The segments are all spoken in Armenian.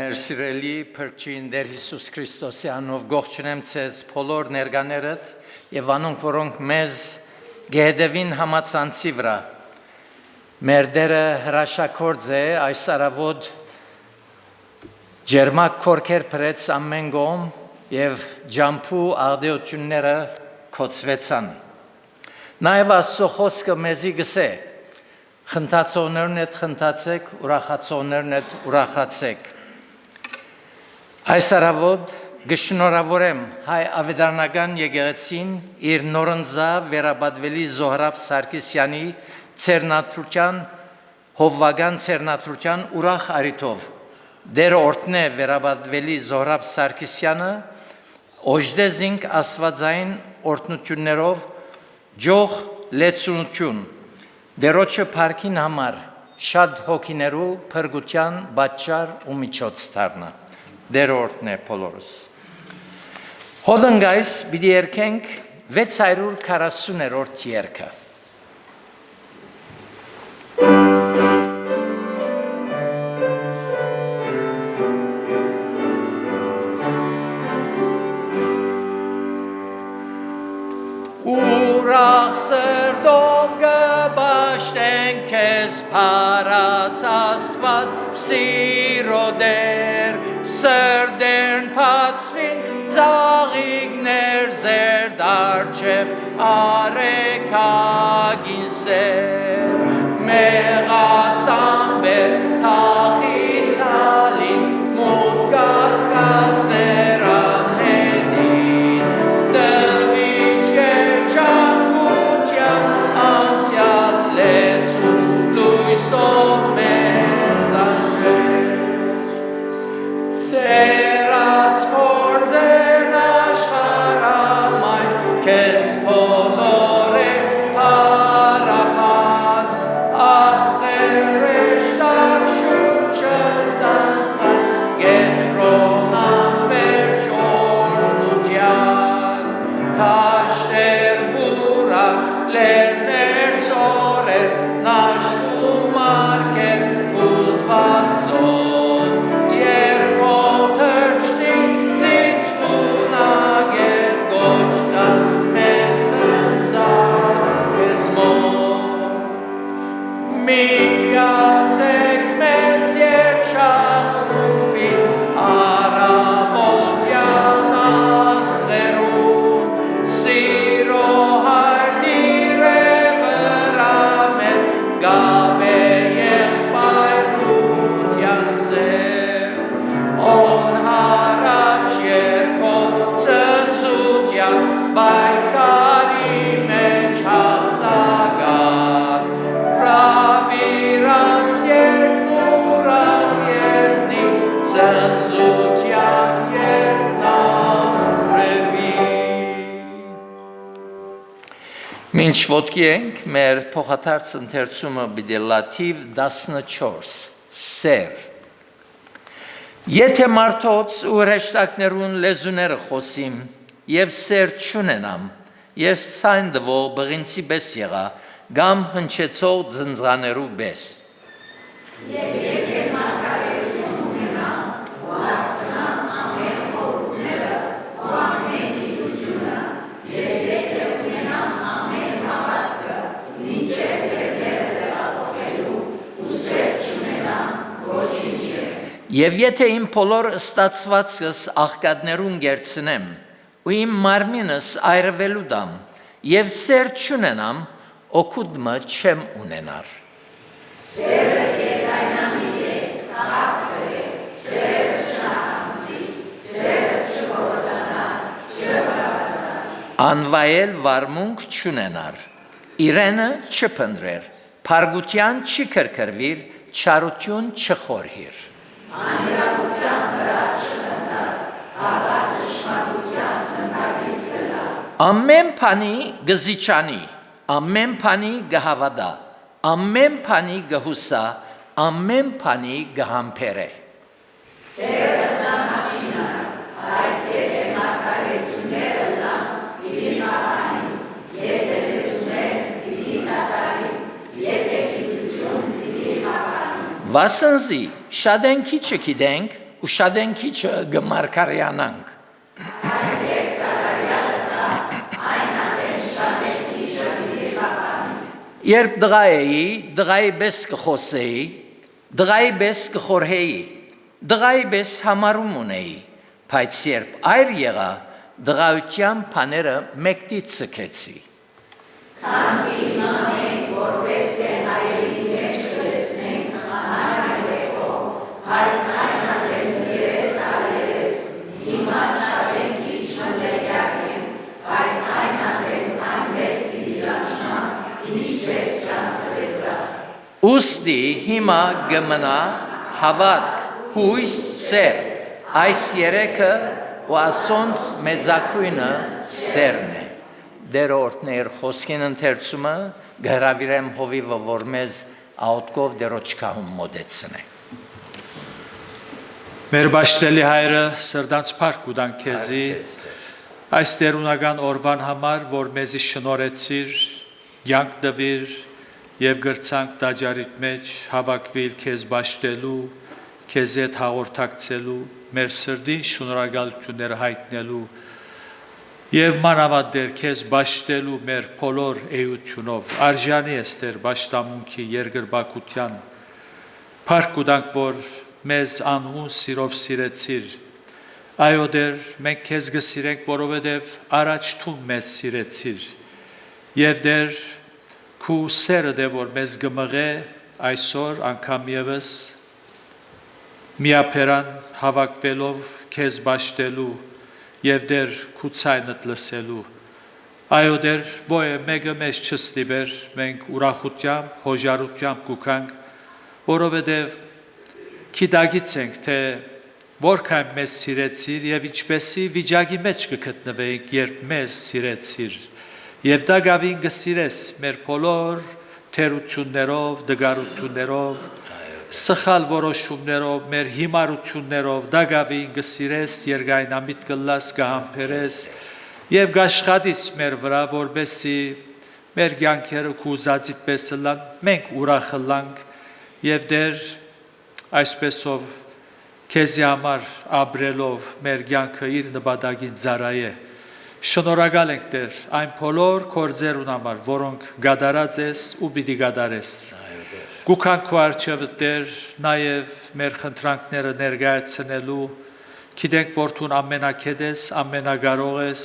Մեր սիրելի Փրկչին Տեր Հիսուս Քրիստոսի անով գողջունեմ ցեզ բոլոր ներկաներդ եւ անոնք որոնք մեզ գեհդեվին համացանցի վրա մեր Տերը հրաշակորձ է այս արավոտ ջերմակ քորքեր փրեց ամեն գոմ եւ ջամփու աղդեությունները կոծվեցան նաեւ Աստծո խոսքը մեզի գսե խնդացողներն եք խնդացեք ուրախացողներն եք ուրախացեք Այս արավոտ գշնորհավորեմ հայ ավետարանական եկեղեցին իր նորընձա վերաբադվելի Զոհրաբ Սարգսյանի ցերնատրության հովվական ցերնատրության ուրախ արիթով դեր օրտնե վերաբադվելի Զոհրաբ Սարգսյանը օժդեզինք աստվածային օրտնություններով ջող լեցունություն դերոջը парքին համար շատ հոգիներու փրկության բաճար ու միջոց դառնա Դեր օրտնե բոլորս Հոդնգայս բիդի երկենք 640-րդ երկը Ուրախ սրտով գբաշտենք քեզ փարած Աստված սիրո դեր Սրդերն փացվին ծաղիկներ զեր դարջև արեքագին սեր մեղացան բեր թախից հալին մոտ կասկածներ անհետին տվիչ երջանկության անցյալ լեցուց լույսով մեզ անշեջ Սերած կործեն աշխարամայն, կեզ բոլոր են պարապան, աստղեր ռեշտակ շուրջը դանցան, գետրոնան վերջ օրնության, թաշտեր բուրակ, լերներ ծորեր, նաշկու մարկեր, ուզված զոր, Միացեք մեծ երջախումբին արավոտյան աստերուն Սիրո հարդիրե վրա մեր գաբե եղբայրության սեր On հարաճ երկով ծնծության բայկարի մեջ հաղթական Pravirac urnurav yerni Cenzutyan yernarevi Մինչ ոտքի ենք, մեր փոխադարձ ընթերցումը բիդե լաթիվ 14, սեր Եթե մարդոց ու հրեշտակներուն լեզուները խոսիմ և սեր չունենամ, և ցայն դվող բղինցի պես եղա, Գամ հնչեցող ձնձաներու բես Եվ եթե մարգարեություն ունենամ ու հասնամ ամեն խորհուրդները ու ամեն գիտությունը և եթե ունենամ ամեն հավատքը մինչև լեռները տեղափոխելու ու սեր չունենամ ոչինչ է Եվ եթե իմ բոլոր ստացվածքս աղքատներուն գերցնեմ ու իմ մարմինս այրվելու դամ և սեր չունենամ օգուտը չեմ ունենար Սերը երկայնամիտ է, քաղաքսեր է, սերը չնախանցվի, սերը չկործանար, չհրավառար Անվայել վարմունք չունենար, իրենը չփնտրեր, փարգության չքրքրվիր, չարություն չխորհիր Անիրավության վրա չխնդար, հապա ճշմարտության խնդագից կլար Ամեն բանի գզիչանի Ամեն բանի գհավադա, ամեն բանի գհուսա, ամեն բանի գհամբերե Սերը լան հաշինա, այս եթե մարգարեությունները լան իդի խաղանին, եթե լեզուներ իդի կատարին, եթե գիտություն իդի խաղանին Վասնզի շատ են քիչը գիտենք ու Ուշադենքիչը գմարկարյանանք։ Երբ դղա էի, դղայի բես կխոսեի, դղայի բես կխորհեի, դղայի բես համարում ունեի, բայց երբ այր եղա, դղայության բաները մեկտից սկեցի։ Քանզի հիմա մենք որպես թե հայերի մեջ կտեսնենք անհայրեքով, բայց այնադեմ երես արերես, հիմա շատ են քիչ մտերյակ եմ, բայց այնադեմ այնպես պիտի ճանչնա, ինչպես ճանչվեցա։ Ուստի հիմա գմնա հավատք, հույս, սեր, այս երեքը ու ասոնց մեծակույնը սերն է։ Դերորդներ խոսքին ընթերցումը գհրավիրեմ հովիվը, որ մեզ աուտկով դերոչքահում մոդեցն է։ Մեր բաշտելի հայրը սրդանց պարկ ուդան քեզի, այս տերունական օրվան համար, որ մեզի շնորեցիր, յանք դվիր և գրցանք տաջարիտ մեջ հավակվիլ քեզ բաշտելու, քեզ հետ հաղորդակցելու, մեր սրդին շնորհակալությունները հայտնելու և մանավանդ քեզ բաշտելու մեր բոլոր էությունով, արժանի ես Տեր բաշտամունքի երկրպագության, փառք ուտանք, որ մեզ անհուն սիրով սիրեցիր, այո Տեր, մենք քեզ գսիրենք, որովհետև առաջ դու մեզ սիրեցիր, և Տեր քու սերը դե որ մեզ գմղե այսօր անգամ ևս միապերան հավաքվելով քեզ բաշտելու և Տեր քու ցայնդ լսելու, այո Տեր, ոյ մեկը մեզ չստիպեր, մենք ուրախությամբ, հոժարությամբ կուքանք, որովհետև գիտագից ենք, թե որքան մեզ սիրեցիր և ինչպեսի վիճակի մեջ կգտնվենք, երբ մեզ սիրեցիր, և դա գավին կսիրես մեր բոլոր թերություններով, դգարություններով, սխալ որոշումներով, մեր հիմարություններով, դա գավին կսիրես, երկայնամիտ կլաս, կհամբերես և կաշխատիս մեր վրա, որպեսզի մեր կյանքերը քու ուզածիդ պես լան, մենք ուրախ լանք և Տեր այսպեսով քեզի համար ապրելով մեր կյանքը իր նպատակին ծառայե։ Շնորհակալ ենք Տեր այն բոլոր գործերուն համար, որոնք գադարած ես ու պիտի գադարես։ Գուքանք քո առջև Տեր նաև մեր խնդրանքները ներկայացնելու, գիտենք որ դու ամենակետ ես, ամենակարող ես,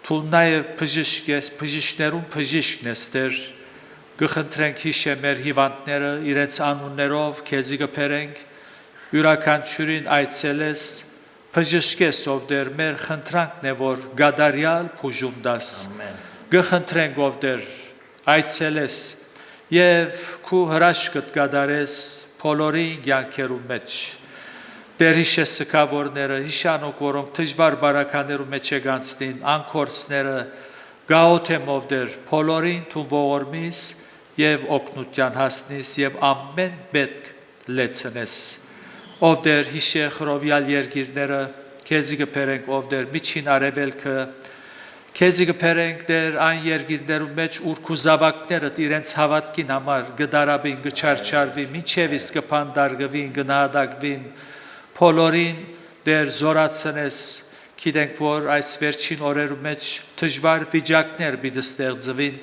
դու նաև բժիշկ ես, բժիշկներուն բժիշկն ես Տեր, կխնդրենք հիշե մեր հիվանդները, իրենց անուններով քեզի կբերենք, յուրաքանչյուրին այցելես, բժշկես ով Տեր, մեր խնդրանքն է, որ գադարյալ բուժում տաս, կխնդրենք ով Տեր, այցելես և քու հրաշքդ գադարես բոլորին կյանքերու մեջ, Տեր հիշե սգավորները, հիշանոք, որոնք դժվար բարականերու մեջ եկանցնին, անկորցները, գաղութեմ ով Տեր, բոլորին դու ողորմիս և օգնության հասնիս և ամեն պետք լեցնես, ով Տեր հիշե խրովյալ երկիրները, քեզի կբերենք ով Տեր, միջին արևելքը, քեզի կբերենք Տեր այն երկիրներու մեջ, ուր քու զավակներդ իրենց հավատքին համար կդարաբին, կչարչարվին, մինչև իսկ կփանդարգվին, կնահատակվին, բոլորին Տեր զորացնես, գիտենք որ այս վերջին օրերու մեջ դժվար վիճակներ պիտի ստեղծվին,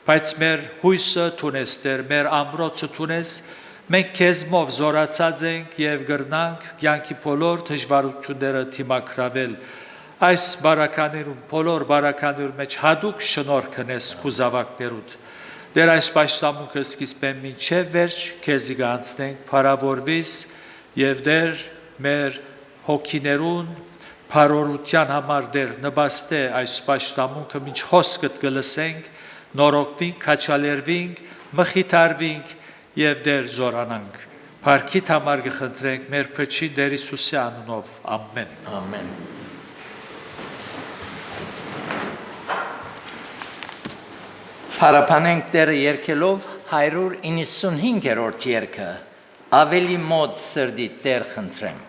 բայց մեր հույսը տունես Տեր, մեր ամրոցը տունես, մենք քեզմով զորացած ենք և գրնանք կյանքի բոլոր դժվարությունները դիմակրավել, այս բարականերում, բոլոր բարականերու մեջ հատուկ շնորհքն ես քու զավակներուդ, Տեր այս պաշտամունքը սկիզբեն մինչև վերջ քեզի կանցնենք, փառավորվիս և Տեր մեր հոգիներուն փառորության համար Տեր նպաստե այս պաշտամունքը մինչ խոսքդ կլսենք, նորոգվենք, քաջալերվենք, մխիթարվենք և Տեր զորանանք։ Փառքիդ համար կխնդրենք մեր փրկին Տեր Հիսուսի անունով։ Ամեն։ Ամեն։ Փառաբանենք Տերը երգելով 195-րդ երգը, ավելի մոտ սրդի Տեր խնդրեմ։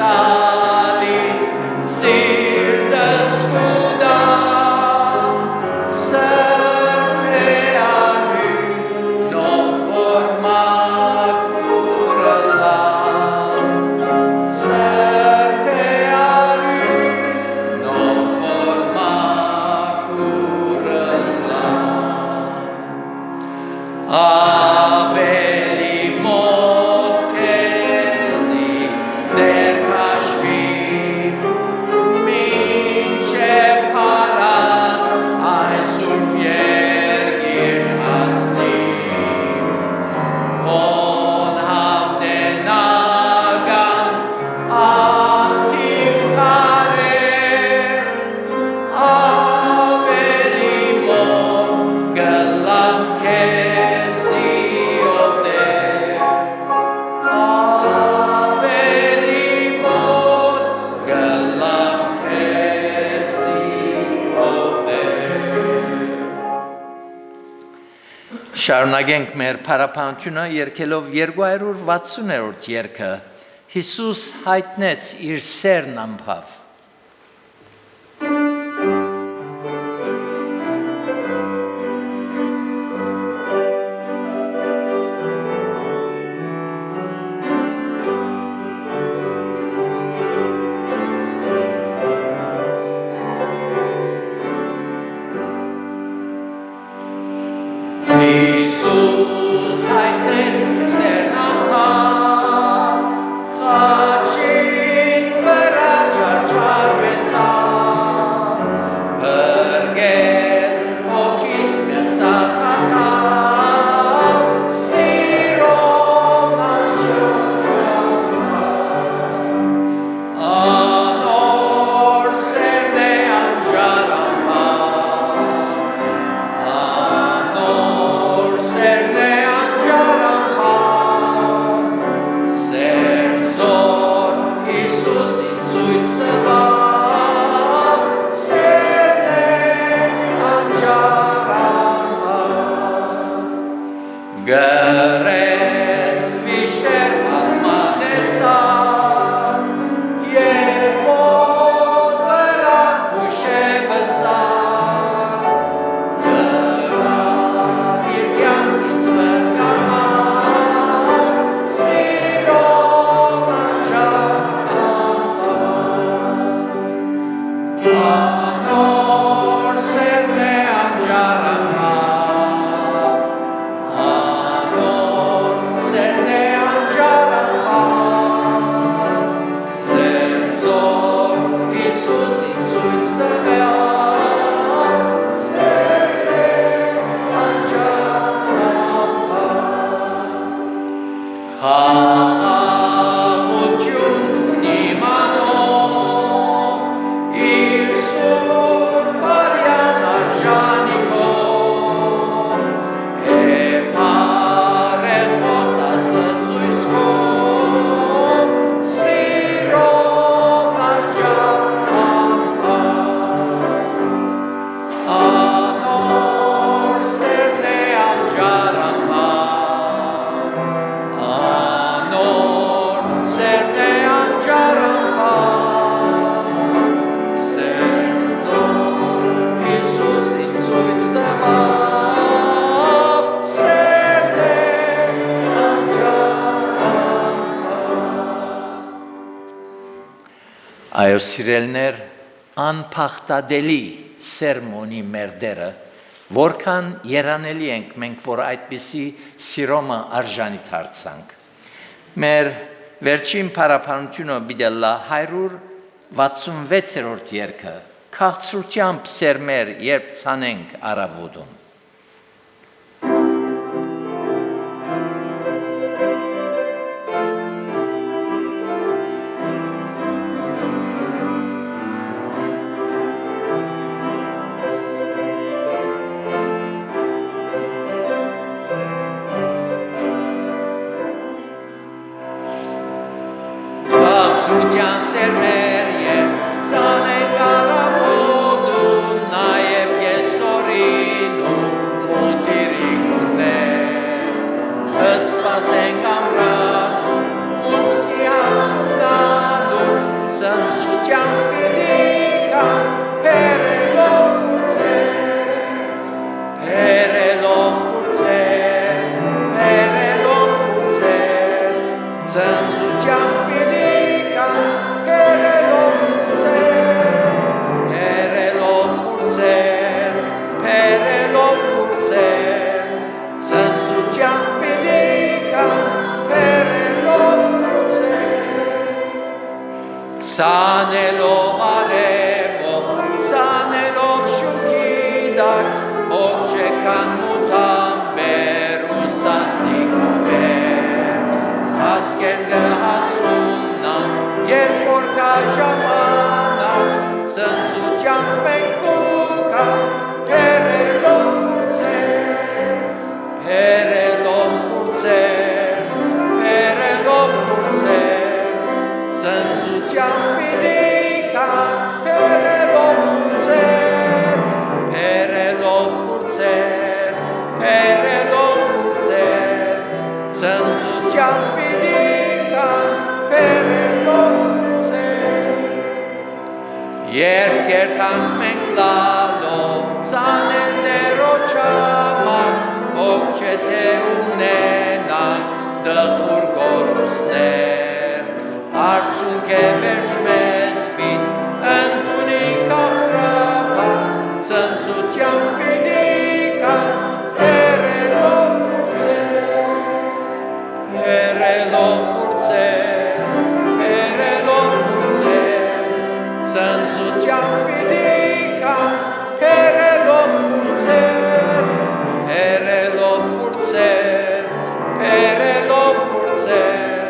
Սալից սիրտս կուտա Սրբ է արյուն նոր որ մաքուրը լավ Սրբ է արյուն նոր որ մաքուրը լավ Ավելի մոտ քեզի դեր քաշվի մինչև փարած այս սուրբ երկիր հասնի Ոն հավդենական ակտիվ թարեր ավելի մոտ գլամ քեզի ով դեր ավելի մոտ գլամ քեզի ով դեր Շարունակենք մեր փարապանությունը երկելով 260-րդ երգը Հիսուս հայտնեց իր սերն ամփավ Հիսուս հայտնեց սերն ամփավ խաչին վրա չարչարվեցավ Փրկել հոգիս մեղսակատավ սիրով Անոր սերն է անջար ամփավ Անոր սերն է անջար ամփավ Սերն զոր Հիսուսին ցույց տվավ Սերն է անջար ամփավ Գրեց վիշտեր բազմատեսակ Եվ ոտրակ ուշեբսակ Գրավ իր կյանքից մերկանակ Սիրով անջար ամփավ Անոր սերն է անջար ամփավ Անոր սերն է անջար ամփավ Սերն զոր Հիսուսին ցույց տվավ Սերն է անջար ամփավ Խաղաղություն ունի մանով իր սուրբ արյան արժանիքով Էպարեխոս աստծույսքով սիրով անջար ամփավ Անոր սերն է անջար ամփավ Անոր սերն է անջար ամփավ Սերն զոր Հիսուսին ցույց տվավ Սերն է անջար ամփավ Այո սիրելներ անփախտադելի սերմոնի մեր դերը որքան երանելի ենք մենք որ այդպիսի սիրոմը արժանի դարձանք Մեր վերջին փարապանությունը բիդելլա 166-րդ երգը քաղցրությամբ սերմեր երբ ցանենք առավոտում Սուտյան սերմեր և ծանենք առավոտում նաև կեսօրին ու մութիրի գուներ Սպասենք ամրանում ուսկի հասունանում Ցանելով արևով, ցանելով շուքի դար, հոջեկան մութամբեր ու սաստիկ ուվեր, հասկեն գհասուննամ, երբ որ կա ժամանակ, ծնծության մենք կուկա, պերելով խուրցեր, պերելով խուրցեր, պերելով խուրցեր, ծնծության պիդիկան, պերելով խուրցեր, պերելով խուրցեր, պերելով խուրցեր, ծնծության պիդիկան, պերելով խուրցեր, երբ կերտանք մենք լալով, ծանել դերոչամար, ով չէ թե ունենանք դխուր գորուսներ, Արցունք է վերջ մեզ պիտ, ընդունի կաղցրապան, ծնծության պիդիկան, պերելով խուրցեր, պերելով խուրցեր, պերելով խուրցեր, ծնծության պիդիկան, պերելով խուրցեր, պերելով խուրցեր, պերելով խուրցեր,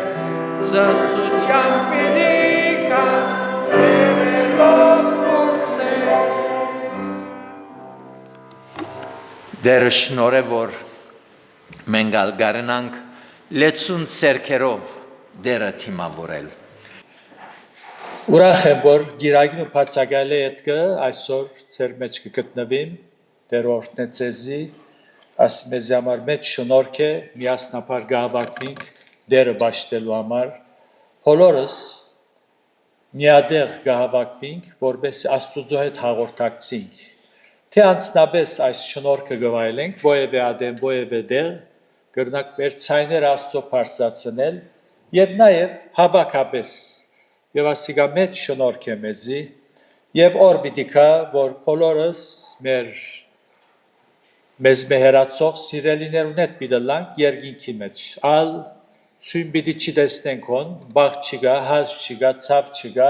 ծնծության պիդիկան, պերելով խուրցեր։ Դերը շնորհ է, որ մենք գարնանք լեցուն սերքերով դերը թիմավորել։ Ուրախ եմ, որ գիրագիմը բացակայել է ետքը այսօր ծեր մեջ կգտնվիմ, դեր օրհնե ձեզի, ասի մեզ համար մեջ շնորհք է, միասնապար գահավաքվինք դերը բաշխելու համար, բոլորս միադեղ գահավաքվինք, որպես Աստուծո հետ հաղորդակցինք, թե անցնաբես այս շնորհքը գվայելենք, ովևէ ադեմ, ովևէ դեղ, կրնանք մեր ցայները Աստծո բարձրացնել եւ նաեւ հավաքապես եւ ասիգա մեջ շնորհք է մեզի եւ օր պիտի կա որ բոլորս մեզ մեհերացող սիրելիներուն հետ պիտի լանք երկինքի մեջ ալ ցույն պիտի չտեսնենք հոն բաղ չգա հազ չգա ցավ չգա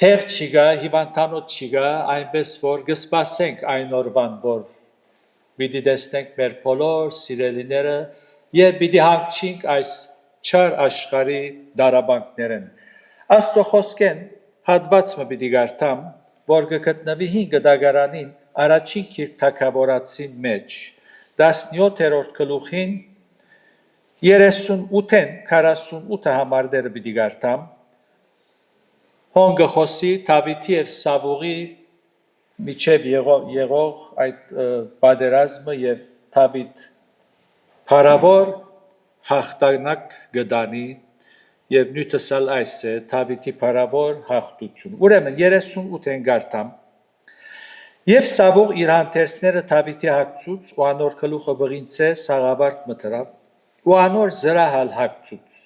թեղ չգա հիվանդանոց չգա այնպես որ կսպասենք այն օրվան որ պիտի տեսնենք մեր բոլոր սիրելիները եւ պիտի հանգչենք այս չար աշխարհի դարաբանկներեն Աստծո խոսքեն հատվածը պիտի գարտամ, որ կգտնվի 5 դագարանին առաջին քիրք թագավորացին մեջ, 17-րդ գլուխին 38-ին 48 համարները պիտի գարտամ, հոնգը խոսի Դավիթի եւ Սավուղի միջև եղող այդ պատերազմը եւ Դավիթ փարավոր հաղթանակ գտանի Եվ նույնիսկ այս է Դավիթի փարավոր հաղթություն։ Ուրեմն 38-ին գարտամ։ Եվ Սավուղ իր հանդերձները Դավիթի հագցուց ու անոր գլուխը բղինցե սաղավարտ մտրավ ու անոր զրահալ հագցուց։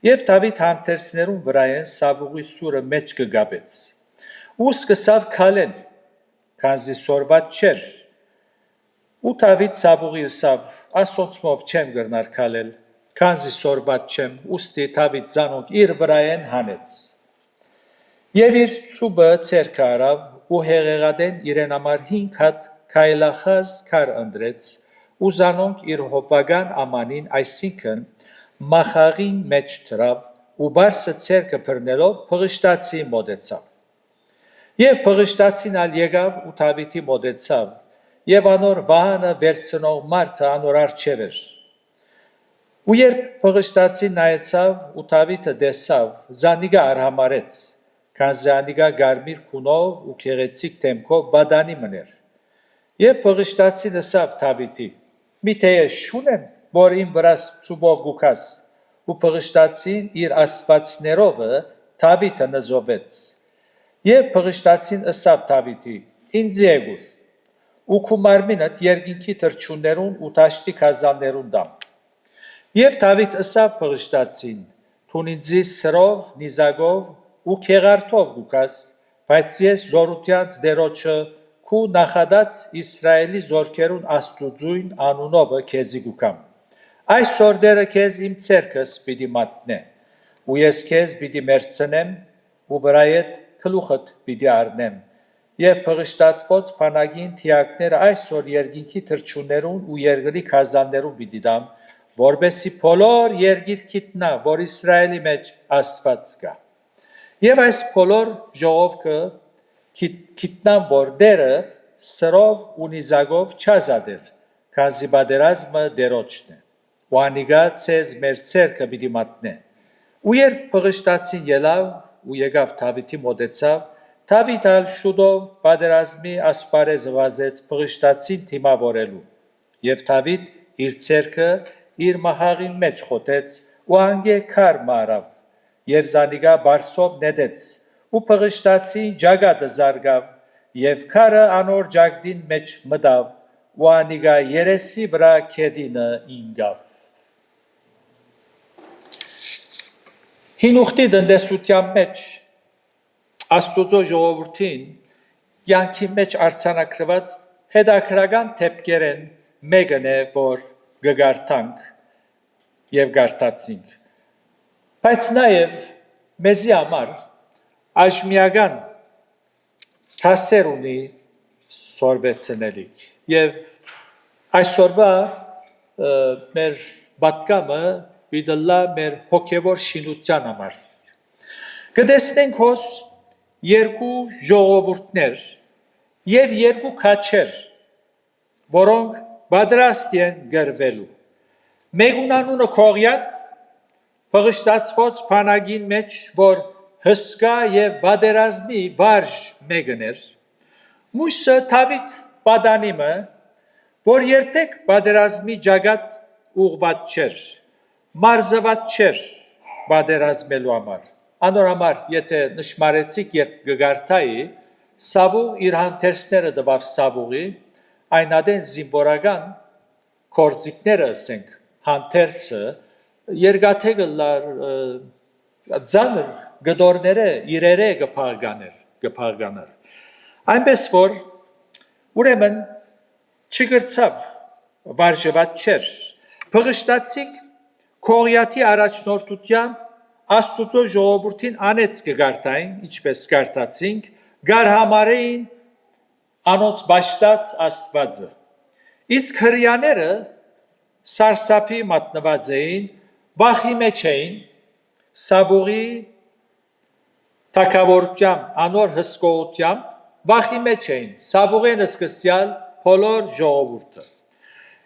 Եվ Դավիթ հանդերձներուն վրայեն Սավուղի սուրը մեջ կգաբեց։ Ու սկսավ քալել, քանզի սորված չէր։ Ու Դավիթ Սավուղի ասավ. «Ասոնցմով չեմ գրնար քալել»։ Քանզի սորված չեմ, ուստի Դավիթ զանոք իր վրայեն հանեց։ Եվ իր ծուբը ցերկը արավ ու հեղեղադեն իրեն համար 5 հատ քայլախած քար ընդրեց ու զանոնք իր հովվական ամանին, այսինքն մախաղին մեջ դրավ ու բարսը ցերկը բռնելով փղշտացի մոտեցավ։ Եվ փղշտացին ալ եկավ ու Դավիթի մոտեցավ եւ անոր վահանը վերցնող մարդը անոր առջև էր։ Ու երբ փղշտացին նայեցավ ու Դավիթը տեսավ, զանիգա արհամարեց, քանզի անիգա գարմիր քունով ու քեղեցիկ դեմքով բադանի մներ։ Եվ փղշտացին ասավ Դավիթի. «Միթե ես շունեմ, որ իմ վրաս ծուբով գուքաս»։ Ու փղշտացին իր ասվածներով Դավիթը նզովեց։ Եվ փղշտացին ասավ Դավիթի. «Ինձ եկուր, ու քու մարմինդ երկինքի թրջուններուն ու տաշտի քազաններուն դամ»։ Եվ Դավիթ ասավ փղշտացին. «Թուն ինձի սրով, նիզակով ու քեղարտով գուքաս, բայց ես զորությանց դերոջը քու նախադած Իսրայելի զորքերուն Աստուծույն անունովը քեզի գուքամ։ Այսօր դերը քեզ իմ ցերկս պիտի մատնե, ու ես քեզ պիտի մերցնեմ ու վրայետ գլուխդ պիտի առնեմ։ Եվ փղշտացված բանակին թիակները այսօր երկինքի թրջուններուն ու երկրի քազաններուն պիտի դամ, որբեսի բոլոր երկիր գիտնա, որ Իսրայելի մեջ Աստված կա։ Եվ այս բոլոր ժողովքը գիտնան, որ դերը սրով ու նիզակով չազատեր, քանզի պատերազմը դերոջն է։ Ու անիգա ցեզ մեր ցերկը պիտի մատնե։ Ու երբ փղշտացին ելավ ու եկավ Դավիթի մոտեցավ, Դավիթ ալ շուտով պատերազմի ասպարեզը վազեց փղշտացին թիմավորելու։ Եվ Դավիթ իր ցերկը իր մահաղին մեջ խոտեց ու անգե քար մարավ եւ զանիգա բարսով նետեց ու փղշտացին ջագատը զարգավ եւ քարը անոր ջագդին մեջ մտավ ու անիգա երեսի վրա քեդինը ինգավ։ Հինուխտի դնդեսության մեջ Աստուծո ժողովրդին յանքի մեջ արձանագրված հետաքրական թեփքերեն մեկն է, որ գգարտանք եւ գարտացինք։ Բայց նաեւ մեզի համար աժմիական թասեր ունի սորվեցնելիք եւ այսօրվա մեր պատգամը պիտի մեր հոգեվոր շինության համար։ Կտեսնենք հոս երկու ժողովուրդներ եւ երկու քաչեր, որոնք պատրաստ են գրվելու։ Մեկուն անունը Քողիաթ, փղշտացված բանակին մեջ, որ հսկա եւ պատերազմի վարժ մեկն էր։ Մույսը Դավիթ պատանիմը, որ երբեք պատերազմի ջագատ ուղղված չէր, մարզված չէր պատերազմելու համար։ Անոր համար, եթե նշմարեցիք երբ գգարտայի, Սավուղ իր հանդերձները տվավ Սավուղի, այնադեն զինվորական կորձիկները ասենք հանդերձը երկաթե գլար ձանր գդորները իրերը գփաղկաներ։ Այնպես որ ուրեմն չգրծավ վարժված չէր։ Փղշտացիկ Քողիաթի առաջնորդությամբ Աստուծո ժողովրդին անեց կգարտային, ինչպես գարտացինք, գարհամարեին անոց բաշտած Աստվածը։ Իսկ հրյաները սարսափի մատնված էին, վախի մեջ էին, Սավուղի թագավորությամբ, անոր հսկողությամբ, վախի մեջ էին, Սավուղեն սկսյալ բոլոր ժողովուրդը։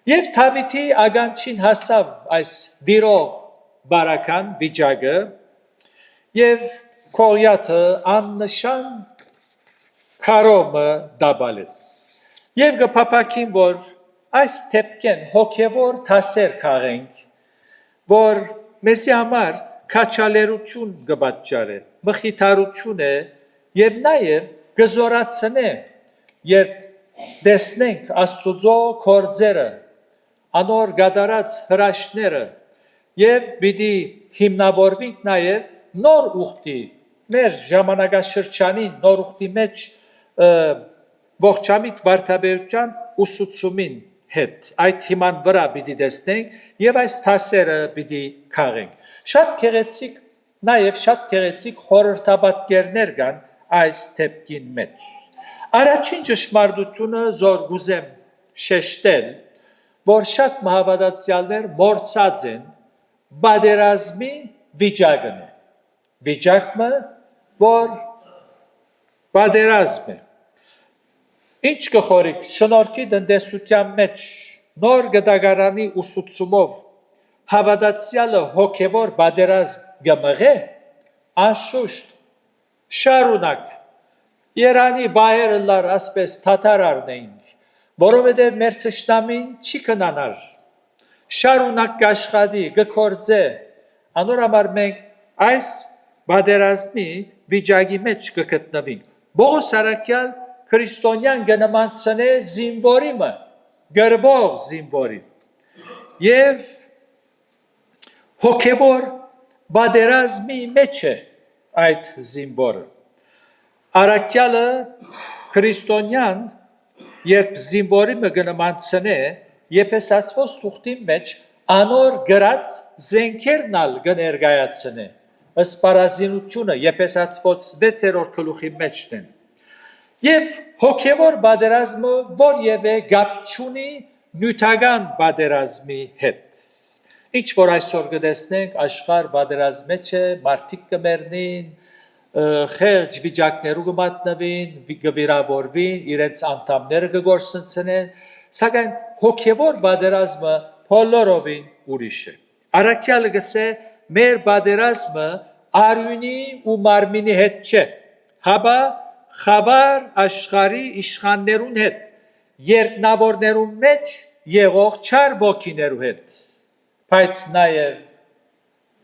Եվ Դավիթի ագանչին հասավ այս դիրող բարական վիճակը եւ Քողիաթը աննշան քարոմը դաբալեց եւ գփապակին որ այս թեփքեն հոգեվոր թասեր քաղենք որ մեզի համար քաչալերություն կբաճարե մխիթարություն է եւ նաեւ գզորացնե երբ տեսնենք Աստուծո կորձերը անոր գադարած հրաշները եւ պիտի հիմնավորվենք նաեւ նոր ուխտի մեր ժամանակաշրջանին նոր ուխտի մեջ ողջամիտ վարդապետության ուսուցումին հետ այդ հիման վրա պիտի տեսնենք եւ այս թասերը պիտի քաղենք շատ գեղեցիկ նաեւ շատ գեղեցիկ խորհրդապատկերներ կան այս թեփքին մեջ առաջին ճշմարտությունը զոր գուզեմ շեշտել որ շատ մահավատացյալներ մորցած են պատերազմի վիճակն է վիճակը որ պատերազմ է ինչ կխորիկ շնորհքի տնտեսության մեջ նոր գդագարանի ուսուցումով հավատացյալը հոգևոր պատերազմ գմղե անշուշտ շարունակ Երանի բայերը լար ասպես թաթարարն էինք որովհետև մեր թշնամին չի կնանար շարունակ կաշխատի գկործե անոր համար մենք այս պատերազմի վիճակի մեջ կգտնվենք Բողոս Արաքյալ քրիստոնյան գնամանցնե զինվորիմը գրվող զինվորի եւ հոգեվոր պատերազմի մեջ է այդ զինվորը Արաքյալը քրիստոնյան երբ զինվորիմը գնամանցնե Եփեսացվոս թուղթի մեջ անոր գրած զենքերն ալ կներկայացնե ըսպարազինությունը եփեսացված 6-րդ գլուխի մեջն են։ Եվ հոգևոր պատերազմը որևէ գապ չունի նյութական պատերազմի հետ։ Ինչ որ այսօր կտեսնենք աշխարհ պատերազմի մեջ է, մարդիկ կմեռնին, խեղճ վիճակներու կմատնվին, կվիրավորվին, իրենց անդամները կգործընծնեն, սակայն հոգևոր պատերազմը բոլորովին ուրիշ է։ Առաքյալը գսե մեր պատերազմը արյունի ու մարմինի հետ չէ, հապա խավար աշխարհի իշխաններուն հետ, երկնավորներուն մեջ եղող չար ոգիներու հետ։ Բայց նաև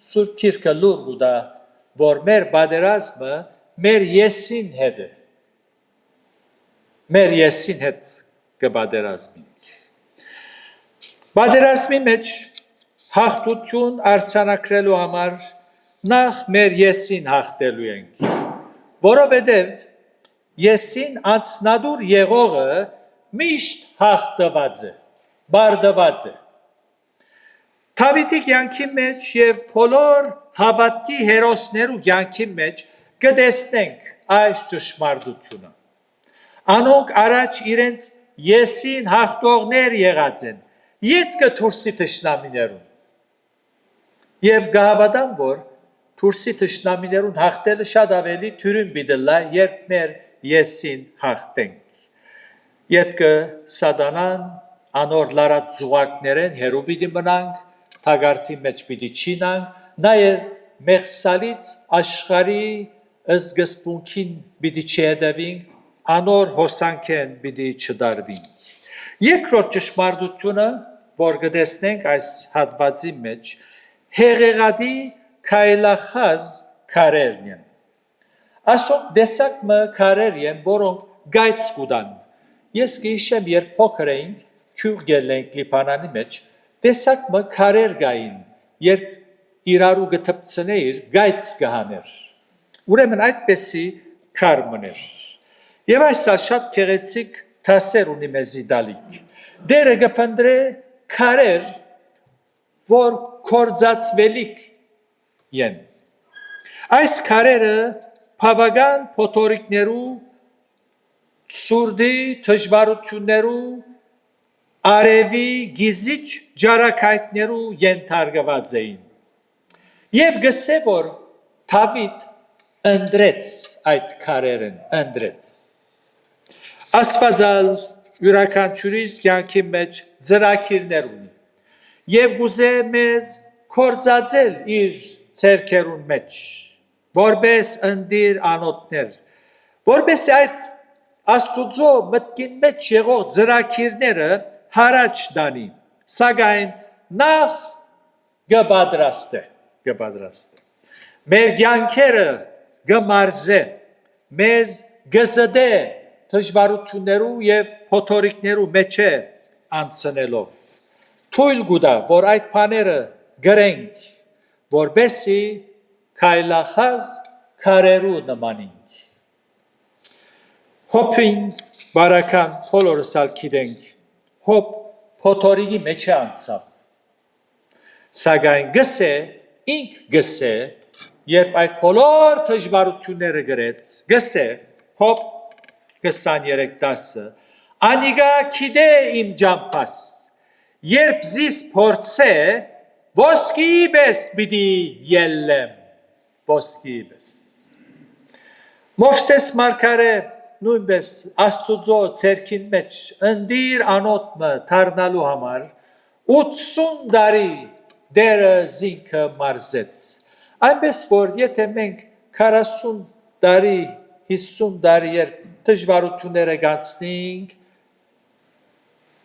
Սուրբ Գիրքը լուր ուտա, որ մեր պատերազմը մեր եսին հետ է։ Մեր եսին հետ կպատերազմենք։ Պատերազմի մեջ հաղթություն արձանագրելու համար նախ մեր եսին հաղթելու ենք, որովհետև եսին անցնադուր եղողը միշտ հաղթված է, բարդված է։ Դավիթի կյանքի մեջ եւ բոլոր հավատքի հերոսներու կյանքի մեջ կտեսնենք այս ճշմարտությունը։ Անոնք առաջ իրենց եսին հաղթողներ եղած են, ետքը դուրսի թշնամիներուն։ Եվ կհավատամ, որ դուրսի թշնամիներուն հաղթելը շատ ավելի թյուրին պիտի, երբ մեր եսին հաղթենք։ Ետքը սատանան անոր լարած զուգակներեն հերու պիտի մնանք, թագարտի մեջ պիտի չինանք, նաև մեղսալից աշխարհի զգսպունքին պիտի չհետևենք, անոր հոսանքեն պիտի չդարվենք։ Երկրորդ ճշմարտությունը, որ կտեսնենք այս հատվածի մեջ, հեղեղատի քայլախած քարերն են։ Ասոք դեսակ մը քարեր են, որոնք գայծ կուտան։ Ես կհիշեմ, երբ փոքր էինք, քյուղ գելենք Լիբանանի մեջ, դեսակ մը քարեր գային, երբ իրարու գտպցներ, գայծ կհաներ։ Ուրեմն այդպեսի քար մներ։ Եվ այսա շատ գեղեցիկ դասեր ունի մեզի դալիք։ Դերը կփնտրե քարեր, որ կործածվելիք են։ Այս քարերը բավական փոթորիկներու, սուրդի, թշվառություններու, արևի, գիզիչ ջարակայթներու ենթարկված էին։ Եվ գսե որ Դավիթ ընդրեց այդ քարերն, ընդրեց։ Աստվածալ յուրաքանչյուրիս կյանքի մեջ ծրագիրներ ունի։ Եվ գուզե մեզ կործածել իր ցերքերուն մեջ, որպես ընդիր անոթներ, որպես այդ Աստուծո մտքին մեջ եղող ծրագիրները հարաճ դանի, սակայն նախ կպատրաստե։ Մեր կյանքերը կմարզե, մեզ կզդե դժվարություններու եւ փոթորիկներու մեջ անցնելով։ Թույլ գուտա, որ այդ բաները գրենք, որբեսի քայլախած քարերու նմանինք։ Հոփին բարական բոլորս ալ գիտենք, հոփ փոթորիկի մեջ անցավ։ Սակայն գսե, ինք գսե, երբ այդ բոլոր դժվարությունները գրեց, գսե, հոփ 23:10, անիգա գիտե իմ ջամփաս, երբ զիս փորձե, ոսկի պես պիտի ելլեմ, ոսկի պես։ Մովսես մարգարե նույնպես Աստուծո ցերքին մեջ ընդիր անոթը դառնալու համար 80 տարի դերը զինքը մարզեց։ Այնպես որ եթե մենք 40 տարի, 50 տարի երբ դժվարությունները գանցնենք,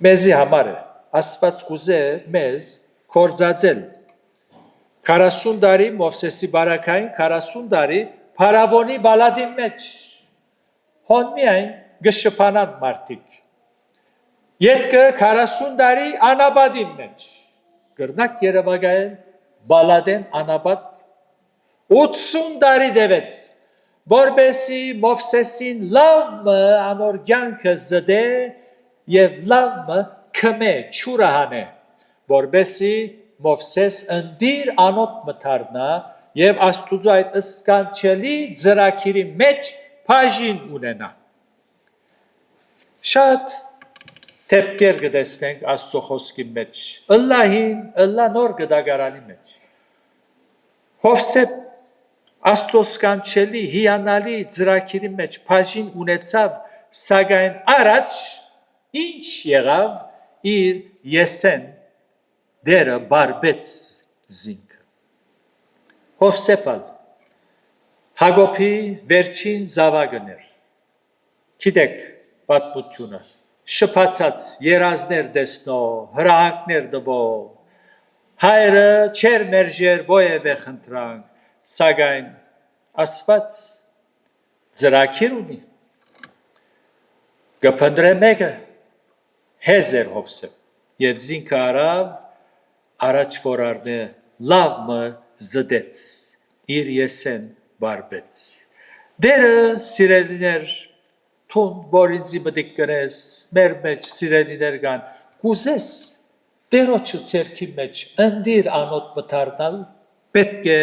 մեզի համար է, Աստված կուզե մեզ կործածել։ 40 տարի Մովսեսի բարակային, 40 տարի Փարավոնի բալադի մեջ, հոն միայն գշփանան մարդիկ։ Ետքը 40 տարի անաբադի մեջ, գրնակ երևակայել բալադեն անաբադ 80 տարի դևեց, որբեսի Մովսեսին լավը անոր կյանքը զդե եւ լավը քմե չուրահանե, որբեսի Մովսես ընդիր անոթ մթարնա եւ Աստուծո այդ սկանչելի ծրագիրի մեջ բաժին ունենա։ Շատ տեպքեր կտեսնենք Աստծո խոսքի մեջ, ըլլա նոր գդագարանի մեջ։ Հովսեփ Աստծո սկանչելի հիանալի ծրագիրի մեջ բաժին ունեցավ, սակայն առաջ ինչ եղավ իր Եսեն դերը բարբեց զինքը։ Հովսեփը Հակոբի վերջին զավակն էր։ Գիտեք պատմությունը, շփացած երազներ տեսնող, հրահանգներ տվող, հայրը չեր մերժեր ովևէ խնդրանք, սակայն Աստված ծրագիր ունի։ Կփնտրե մեկը հեզեր Հովսեփ եւ զինքը արավ առաջ որ առնե լավ մը զդեց իր Եսեն բարբեց։ Դերը սիրելիներ թուն որ ինձի մտիկ կրես մեր մեջ սիրելիներ կան կուզես դերոջը ցերքի մեջ ընդիր անոտ մտարնալ պետք է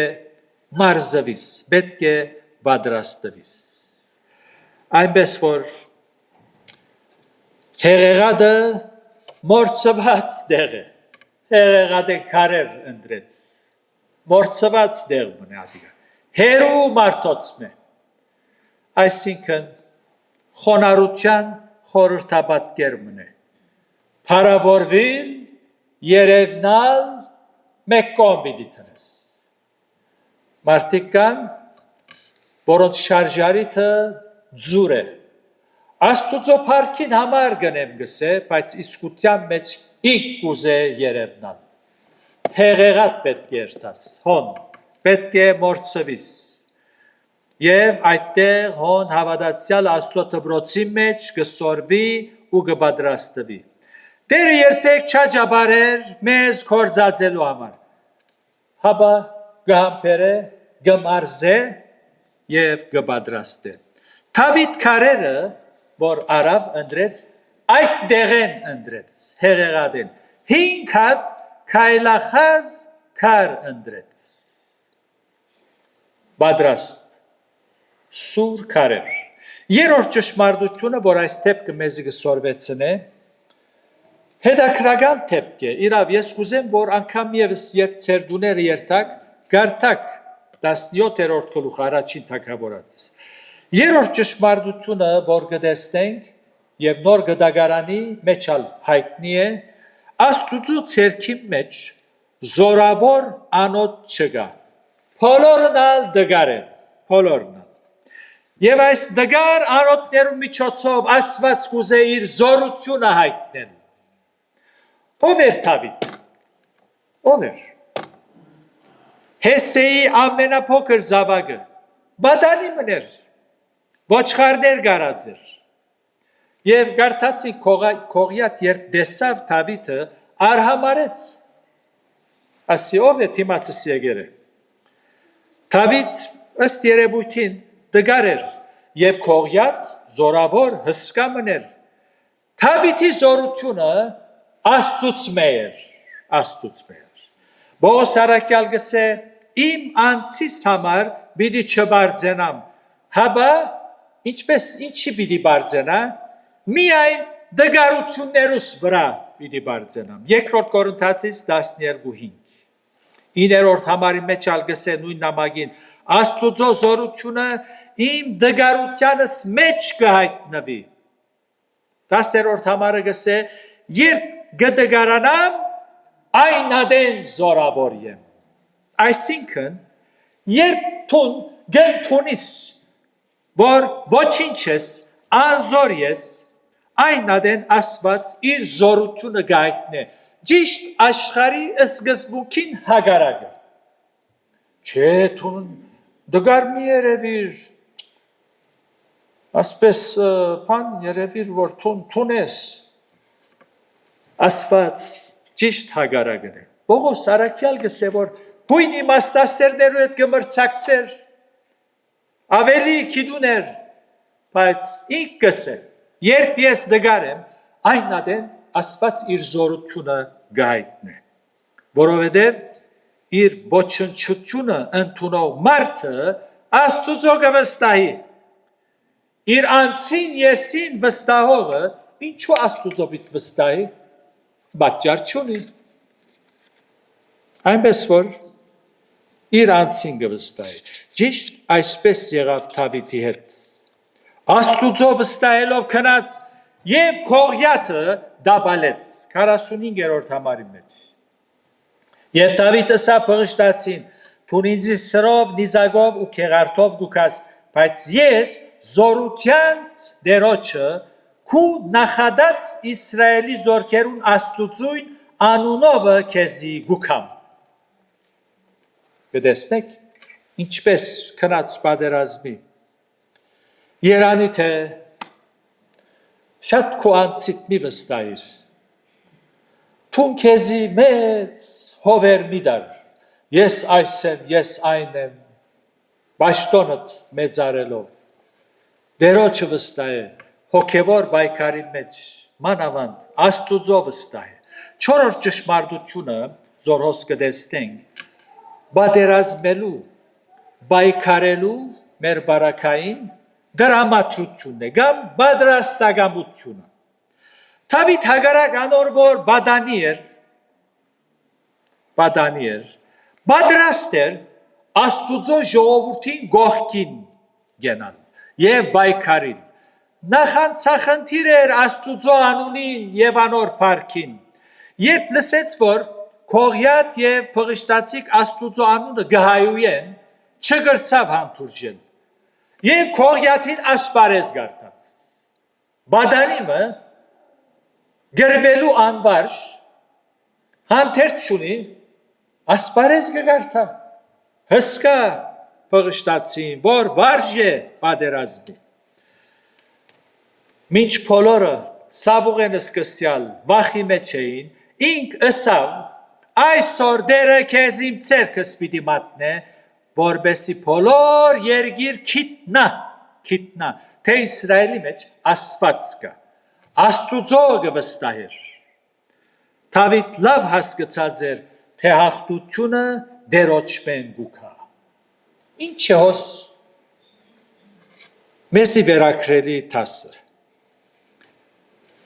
մարզվիս պետք է պատրաստվիս այնպես որ հեղեղադը մորցված դեղ է հեղեղադը քարեր ընդրեց մորցված դեղ մնա դիգա հերու մարդոցմե այսինքն խոնարհության խորհրդապատկեր մնե փարավորվիլ երևնալ մեկ կողմ դիտնես մարդիկ կան որոնց շարժարիթը ձուր է Աստուծո փառքին համար գնեմ գսե բայց իսկության մեջ իք կուզե երևնալ հեղեղատ պետք է երթաս հոն պետք է մորցվիս եւ այդտեղ հոն հավատացյալ Աստծո դբրոցի մեջ կսորվի ու կպատրաստվի Դերը երբեք չաջաբարեր մեզ կործածելու համար հաբա գամբերը գմարզե եւ կպատրաստե Դավիթ քարերը որ արավ ընդրեց այդ դեղեն ընդրեց հեղեղադեն 5 հատ քայլախազ քար ընդրեց պատրաստ սուր քարեր երրորդ ճշմարտությունը որ այս թեփքը մեզ կսորվեցնե հետաքրական թեփք է իրավ ես կուզեմ որ անգամ եւս երբ ցերդուները երթակ գարտակ 17-րդ գլուխ առաջին թագավորած երրորդ ճշմարտությունը որ կտեսնենք եւ նոր գդագարանի մեջ հայտնի է Աստծո ցերքի մեջ զորավոր անոթ չկա բոլորնալ դգար են բոլորնալ եւ այս դգար անոթներու միջոցով Աստված կուզե իր զորությունը հայտնել ով էր Դավիթ ով էր Հեսեի ամենափոքր զավակը բադանի մներ ոչխարներ գարած էր եւ գարտացի կողյատ երբ դեսավ Դավիթը արհամարեց ասի ով է թիմացս եկերը Դավիթ ըստ երևույթին դգար էր եւ կողյատ զորավոր հսկա մներ Դավիթի զորությունը Աստծո էր Բողոս Արաքյալ գսե իմ անցիս համար պիտի չբարձենամ հաբա ինչպես ինչի պիտի բարձենա միայն դգարություններուս վրա պիտի բարձենամ երկրորդ Կորինթացիս 12:5 9-րդ համարի մեջ ալգսե նույն նամակին Աստծո զորությունը իմ դգարությանս մեջ կհայտնվի 10-րդ համարը գսե երբ գդգարանամ այն ադեն զորավոր եմ այսինքն երբ թուն գնթունիս որ ոչինչ ես անզոր ես այն ադեն Աստված իր զորությունը գայտնե ճիշտ աշխարհի սկզբունքին հագարակը չէ թուն դգար մի երևիր ասպես բան երևիր որ թուն ես Աստված ճիշտ հագարակն է Բողոս Արաքյալ գսե որ հույն իմաստասերներու հետ գմրցակցեր ավելի քիդուներ բայց ինք գսե երբ ես դգար եմ այն ադեն Աստված իր զորությունը գայտնե որովհետև իր ոչնչությունը ընդունող մարդը Աստուծո կվստահի։ Իր անձին եսին վստահողը ինչու Աստուծո պիտի վստահի։ Պատճառ չունի։ Այնպես որ իր անձին կվստահի։ Ճիշտ այսպես եղավ Դավիթի հետ։ Աստուծո վստահելով քնած եւ Գողիաթը դաբալեց 45-րդ համարի մեջ։ Եվ Դավիթ ասա փղշտացին. «Թուն ինձ սրով, նիզակով ու քեղարտով գուքաս, բայց ես զորության դերոջը քու նախադած Իսրայելի զորքերուն Աստծույն անունովը քեզի գուքամ»։ Կտեսնեք ինչպես քնած պատերազմի։ Երանի թե շատ քո անձիդ մի վստահիր։ Թուն քեզի մեծ հովեր մի դար։ Ես այս եմ, ես այն եմ, պաշտոնդ մեծարելով։ Դերոջը վստահե, հոգևոր բայկարի մեջ, մանավանդ, Աստուծո վստահե։ Չորրորդ ճշմարտությունը, զորհոս կտեսնենք, պատերազմելու, բայկարելու մեր բարակային դրամատրությունն է, կամ պատրաստակամությունը։ Դավիթ հագարակ անոր որ բադանի էր, պատրաստ էր Աստուծո ժողովրդին գողքին գենալ եւ բայկարիլ։ Նախանցախնդիր էր Աստուծո անունին եւ անոր փառքին։ Երբ լսեց որ Գողիաթ եւ փղշտացիկ Աստուծո անունը գահայույեն, չգրցավ հանդուրժել։ Եվ Գողիաթին ասպարեզ գարտաց։ Բադանիմը գրվելու անվարժ հանդերձ չունի, ասպարեզ կգարտա։ Հսկա փղշտացին, որ վարժ է պատերազմի։ Մինչ բոլորը սավուղեն սկսյալ վախի մեջ էին, ինք ըսավ, այսօր դերը քեզ իմ ցերկս պիտի մատնե, որբեսի բոլոր երգիր քիտնա, թե Իսրայելի մեջ Աստված կա, Աստուծո կվստահեր։ Դավիթ լավ հասկացած էր, թե հաղթությունը դերոջմեն գուքա։ Ինչ է հոս մեզի վերակրելի տասը։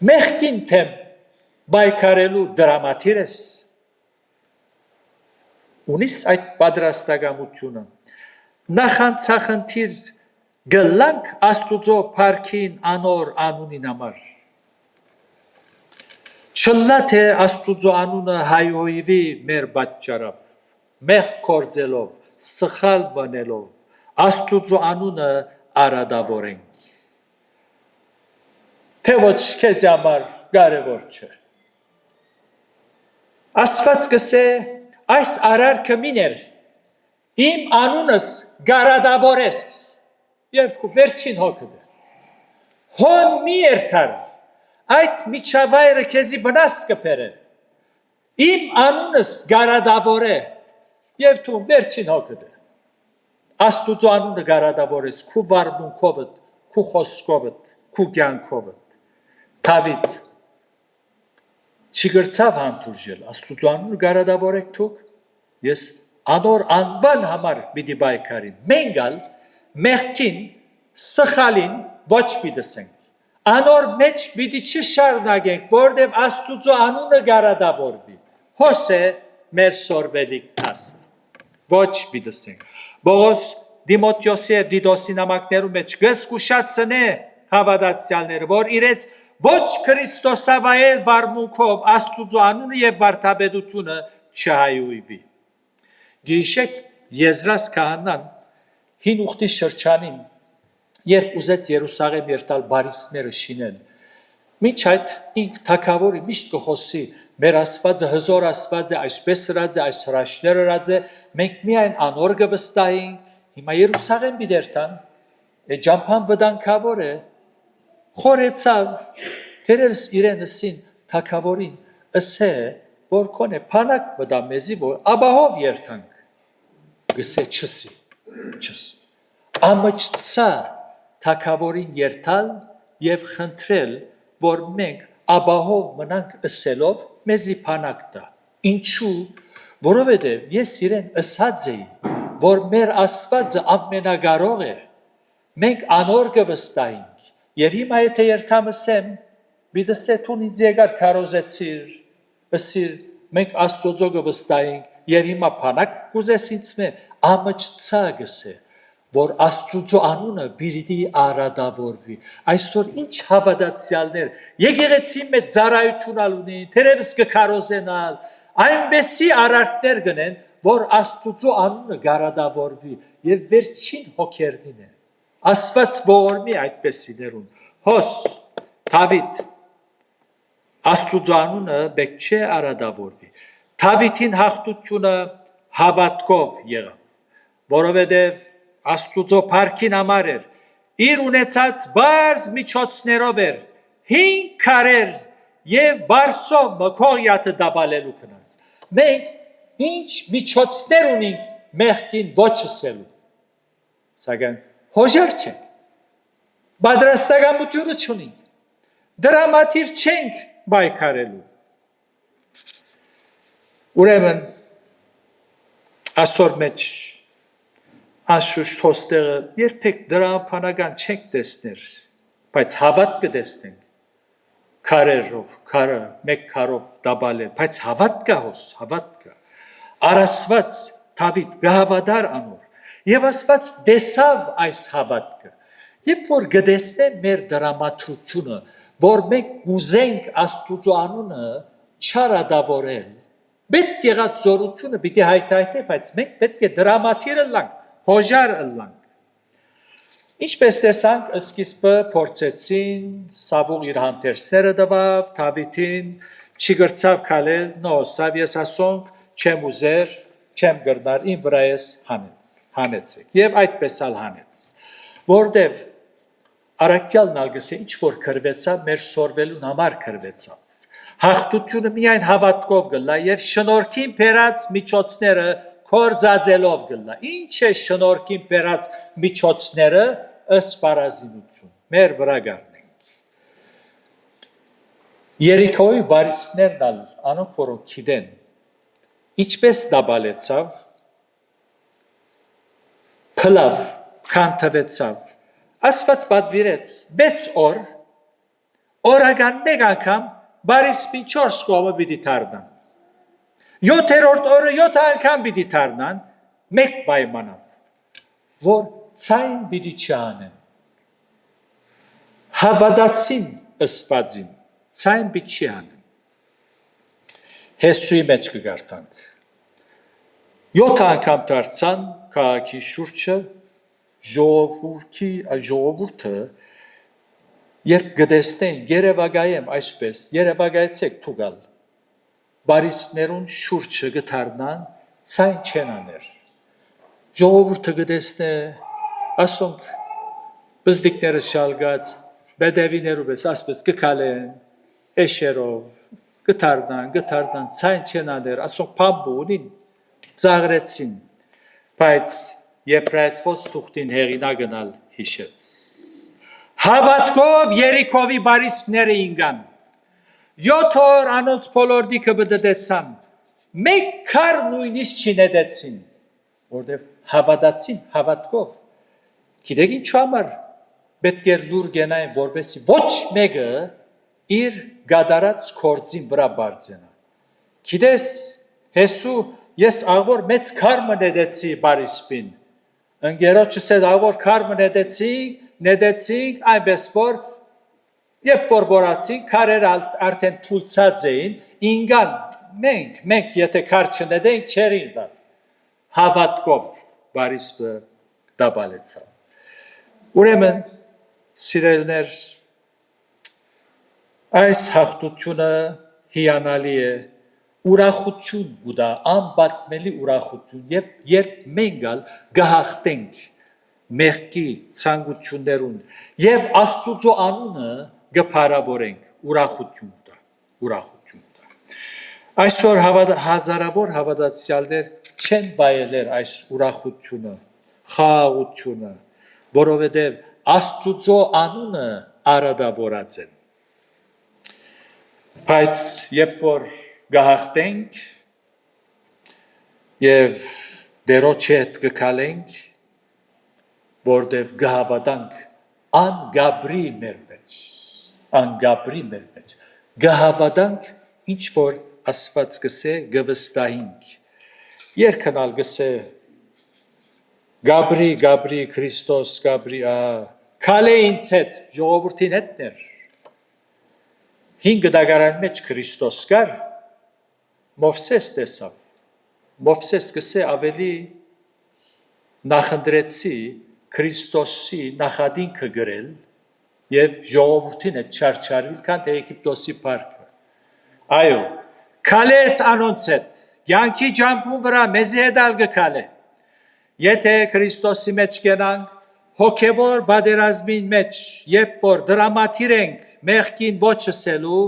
Մեղքին թեմ բայկարելու դրամատիր ես։ Ունիս այդ պատրաստակամությունը։ Նախանցախնդիր գլանք Աստուծո փառքին անոր անունին համար։ Չլա թե Աստուծո անունը հայհոյվի մեր պատճառով, մեղ կործելով, սխալ բնելով, Աստուծո անունը արադավորենք։ Թե ոչ քեզ համար կարևոր չէ։ Աստված կսե այս արարքը միներ, իմ անունս գարադավորես, և քու վերջին հոգդ է։ Հոն մի երթար, այդ միջավայրը քեզի վնաս կբերե, իմ անունս գարադավոր է, և թու վերջին հոգդ է։ Աստուծո անունը գարադավորես, քու վարմունքովդ, քու խոսքովդ, քու կյանքովդ։ Դավիթ չգրցավ հանդուրժել, Աստուծո անունը գարադավորեք թուք, ես անոր անվան համար պիտի բայկարիմ։ Մենք ալ մեղքին, սխալին ոչ պիտի դսենք։ Անոր մեջ պիտի չշարունակենք, որտև Աստուծո անունը գարադավորվի։ Հոս է մեր սորվելիք տասը։ Ոչ պիտի դսենք։ Բողոս Դիմոթեոսի և Դիդոսի նամակներում մեջ գսկուշացնե հավատացյալները, որ իրենց ոչ Քրիստոսավայել վարմունքով Աստուծո անունը և վարդապետությունը չհայհոյվի։ Գիշեք Եզրաս քահանան հին ուխտի շրջանին, երբ ուզեց Երուսաղեմ երթալ բարիսմերը շինել, մինչ այդ ինք թագավորի միշտ կխոսի, մեր Աստվածը հզոր Աստված է, այսպես հրած է, այս հրաշքներ հրած է, մենք միայն անոր կվստահենք, հիմա Երուսաղեմ պիտի երթան, ճամփան վտանգավոր է, խորեցավ, թերևս իրենսին թագավորին ըսե, որ կոնե փանակ վտա մեզի, որ աբահով երթանք, գսե չսի, ամճցա թագավորին երթալ և խնդրել, որ մենք աբահով մնանք ըսելով մեզի փանակ տա, ինչու, որովհետև ես իրեն ըսած էի, որ մեր Աստվածը ամենակարող է, մենք անոր կվստահենք, եւ հիմա եթե երթամսեմ, բիդսե թուն ինձ եկար քարոզեցիր, ըսիր, մենք Աստծո կվստահենք, եւ հիմա փանակ կուզես ինձ մե ամճցա գսե, որ Աստծո անունը բիրդի արադավորվի։ Այսօր ինչ հավատացյալներ, եկեղեցի մեջ ծառայություն ալունին, թերևս կքարոզենալ, այնպեսի արարքներ գնեն, որ Աստծո անունը գարադավորվի եւ վերջին հոգերնին է։ Աստված ողորմի այդպեսիներուն։ Հոս Դավիթ Աստծո անունը բեք չէ արադավորվի։ Դավիթին հաղթությունը հավատքով եղավ, որովհետև Աստծո փառքին համար էր, իր ունեցած բարձ միջոցներով էր, 5 քարեր եւ բարսով մքողյաթը դաբալելու կնած։ Մենք ինչ միջոցներ ունենք մեղքին ոչսելու։ Սակայն հոժար չենք, պատրաստակամությունը չունենք, դրամատիր չենք բայկարելու։ Ուրեմն ասոր մեջ Աշուշ հոստեղը երբեք դրամապանական չենք տեսներ, բայց հավատ կտեսնենք, քարերով, քարը, մեկ քարով դաբալել, բայց հավատ կա հոս, հավատ կա, արասված Դավիթ գահավադար անոր, եւ ասված դեսավ այս հավատքը, երբ որ գտեսնե մեր դրամատրությունը, որ մենք ուզենք Աստծո անունը չարադավորել, պետք եղած զորությունը պիտի հայթայթե, բայց մենք պետք է դրամատիրը լանք, հոժար ըլլանք։ Ինչպես տեսանք, սկիզբը փորձեցին, Սավուղ իր հանդերձները տվավ, Դավիթին չի գրծավ քալել, նո, սավ ես ասոնք, չեմ ուզեր, չեմ գրնար, իմ վրա ես հանեցեք, եւ այդպես ալ հանեց, որտեվ Արաքյալն ալգսե ինչ որ քրվեցավ, մեր սորվելուն համար քրվեցավ, հաղթությունը միայն հավատքով գլա եւ շնորհքին բերած միջոցները կործածելով գլա, ինչ է շնորհքին բերած միջոցները ըստ պարազինություն, մեր վրա գարնենք։ Երիքոյի բարիսներն ալ, անոնք որոնք գիտեն, ինչպես դաբալեցավ, փլավ, քանթվեցավ, Աստված պատվիրեց 6 օր, օրական մեկ անգամ բարիսպին 4 կողմը պիտի թարնան։ 7-րդ օրը 7 անգամ պիտի թարնան, մեկ պայմանով, որ ցայն պիտի չանեն։ Հավատացին ըսվածին, ցայն պիտի չանեն։ Հեսուի մեջ կգարտանք։ 7 անգամ դարձան քաղաքի շուրջը ժողովուրդը երբ գտեսնեն Երևակայեմ այսպես Երևակայեցեք թուգալ բարիսներուն շուրջը գթարնան ցայն չեն աներ ժողովուրդը գտեսնե ասոնք բզդիկները շալգած բեդևիներով էս ասպես կքալեն էշերով գթարնան ցայն չեն աներ ասոնք փամբունին ծաղրեցին բայց Եբրայեցված թուղթին հեղինակնալ հիշեց։ Հավատքով Երիքովի բարիսպները ինգան։ 7 օր անոնց բոլորդիկը բդդեցան։ Մեկ քար նույնիսկ չնետեցին, որտեղ հավատացին հավատքով։ Գիտեք ինչու համար պետք է լուր գենային, որպեսզի ոչ մեկը իր գադարած կորձին վրա բարձենա։ Գիտես, Հեսու ես աղոր մեծ քար մնետեցի բարիսպին։ Ընկերոջս հետ ավոր քարը նետեցինք, այնպես որ երբ որ բորացինք, քարերը արդեն թուլցած էին, ինգան մենք եթե քար չնետենք չերին դա։ Հավատքով բարիսպը դաբալեցավ։ Ուրեմն, սիրելիներ, այս հաղթությունը հիանալի է, ուրախություն գուտա, անպատմելի ուրախություն, երբ մենք գահախտենք մեղքի ցանկություններուն եւ Աստծո անունը գփարավորենք, ուրախություն գուտա։ Այսօր հազարավոր հավատացյալներ չեն վայելեր այս ուրախությունը, խաղաղությունը, որովհետեւ Աստծո անունը արադավորած են։ Բայց երբ որ գահախտենք, Եվ դերոջ հետ կգալենք, որտև գահավատանք անգաբրի մեր մեջ, անգաբրի մեր մեջ, գահավատանք ինչ որ Աստված գսե գվստահինք, երկնալ գսե Գաբրի, Գաբրի, Քրիստոս, Գաբրի, քալե ինձ հետ, ժողովրդին հետներ, 5 դագարան մեջ Քրիստոս կար, Մովսես տեսավ, Մովսես գսե ավելի նախնդրեցի Քրիստոսի նախադինքը գրել և ժողովրդին հետ չարչարվել, կան թե Եգիպտոսի պարկը, այո, քալեց անոնց հետ, յանքի ջամփուն վրա մեզի հետ ալ գքալե, եթե Քրիստոսի մեջ կենանք, հոգևոր բادرազմին մեջ, երբ որ դրամատիր ենք մեղքին ոչսելու,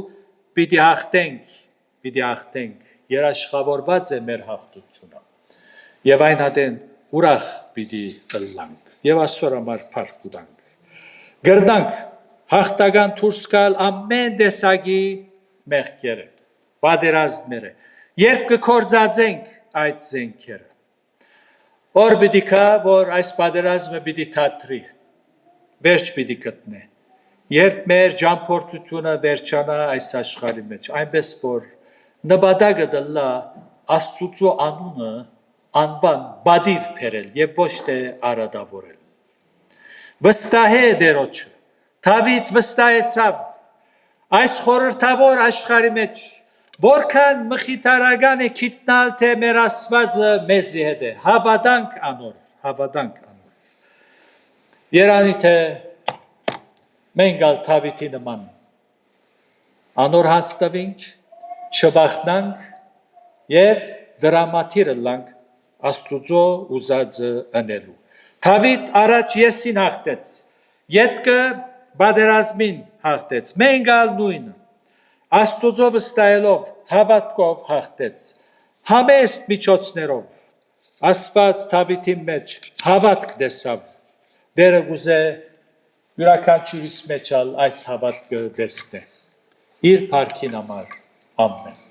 պիտի հաղթենք, երաշխավորված է մեր հաղթությունը, և այն հատեն ուրախ պիտի ըլլանք, և ասոր համար պարկ ուտանք, գրնանք հաղթական դուրս գալ ամեն տեսակի մեղքերը, բادرազմերը, երբ կքործածենք այդ զենքերը, որ պիտի կա, որ այս բادرազմը պիտի թատրի, վերջ պիտի գտնե, երբ մեր ճամփորդությունը վերջանա այս աշխարհի մեջ, այնպես որ նպատակը դլա Աստծո անունը անվան բադիր բերել եւ ոչ թե արադավորել։ Վստահե դերոջը, Դավիթ վստահեցավ այս խորհրդավոր աշխարհի մեջ, որքան մխիթարական է գիտնալ թե մեր Աստվածը մեզի հետ է, հավատանք անոր։ Երանի թե մենք ալ Դավիթի նման անոր հաստավենք, չվախնանք եւ դրամատիրը լանք Աստծո ուզածը անելու։ Դավիթ առաջ եսին հաղթեց, ետքը բادرազմին հաղթեց, մենք ալ նույնը, Աստծո վստահելով, հավատքով հաղթեց, համեստ միջոցներով, Աստված Դավիթի մեջ հավատք տեսավ, դերը գուզե յուրաքանչյուրիս մեջ ալ այս հավատքը տեսնե, իր փառքին համար, ամեն։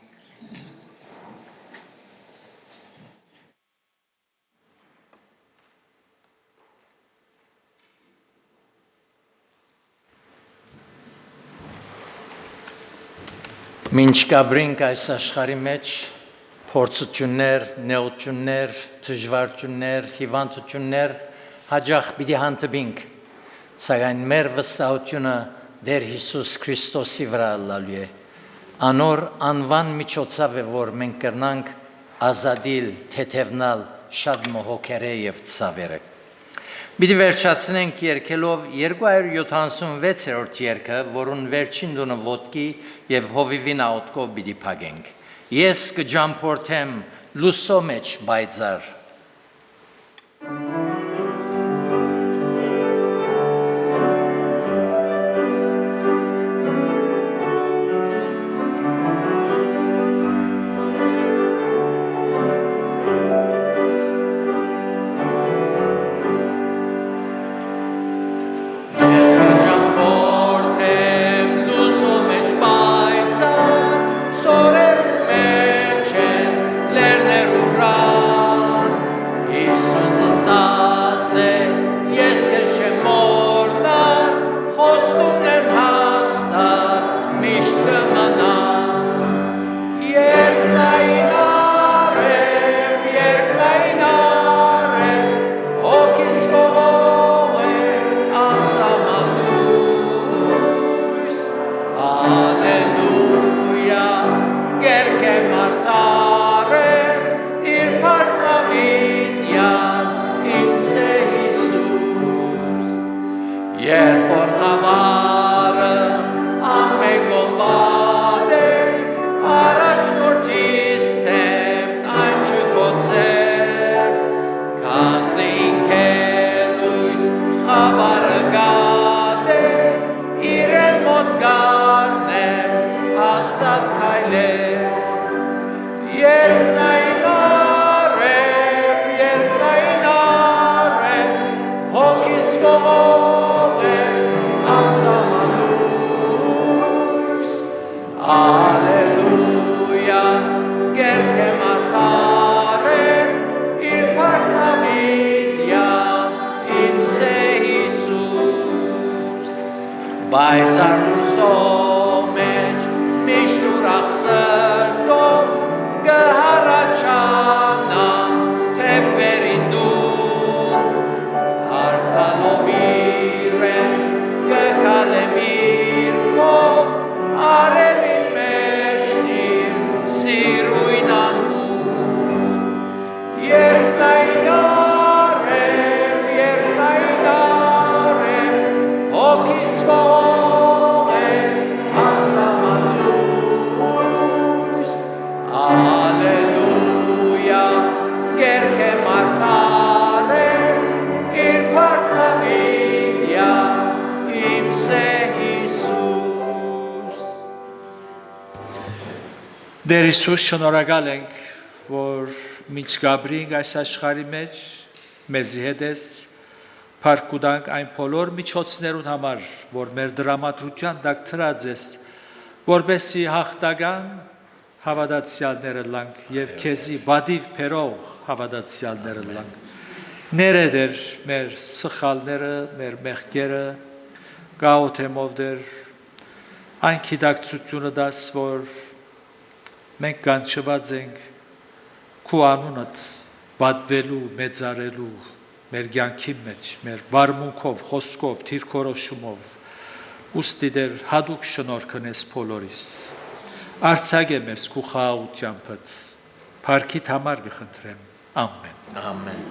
Մինչ կաբրինք այս աշխարհի մեջ փորձություններ, նեղություններ, դժվարություններ, հիվանդություններ հաջող պիտի հանդիպենք, սակայն մեր վստահությունը Տեր Հիսուս Քրիստոսի վրա լալու է։ Անոր անվան միջոցով է, որ մենք կրնանք ազատիլ, թեթևնալ շատ մոհոքերը եւ ծավերը։ Պիտի վերջացնենք երկելով 276-րդ երգը, որուն վերջին դոնը ոտքի եւ հովիվին աուտկով պիտի փագենք։ Ես կջամփորդեմ լուսո մեջ բայցար։ Hokis go over, բայց արուսո մեջ միշտ ուրախ սրտով կհառաջանամ թեփերին դու արտալով իրեն կգալեմ իր կողմ արևին մեջնիր սիրույն անհուն երբ նային արև հոգիս ողող է անսահման լույս Ալելույա գերք է մարդարը իր փառքավիդյա իմ սե Հիսուս Դեր Հիսուս շնորհակալ ենք, որ մինչ գաբրինք այս աշխարհի մեջ մեզի հետ ես փառք կուտանք այն բոլոր միջոցներուն համար, որ մեր դրամատրության տակ թրած ես, որբեսի հաղթական հավատացյալները լանք եւ քեզի բադիվ փերող հավատացյալները լանք։ Ներեդեր մեր սխալները, մեր մեղքերը, գաոթեմով դեր այն գիտակցությունը դաս, որ մենք կանչված ենք քու անունդ բադվելու, մեծարելու մեր կյանքի մեջ, մեր վարմունքով, խոսքով, դիրքորոշումով, ուստի դեր հատուկ շնորհքն ես բոլորիս։ Արձակեմ ես քու խաղաղությանդ, փառքիդ համար կխնդրեմ։ Ամեն։ Ամեն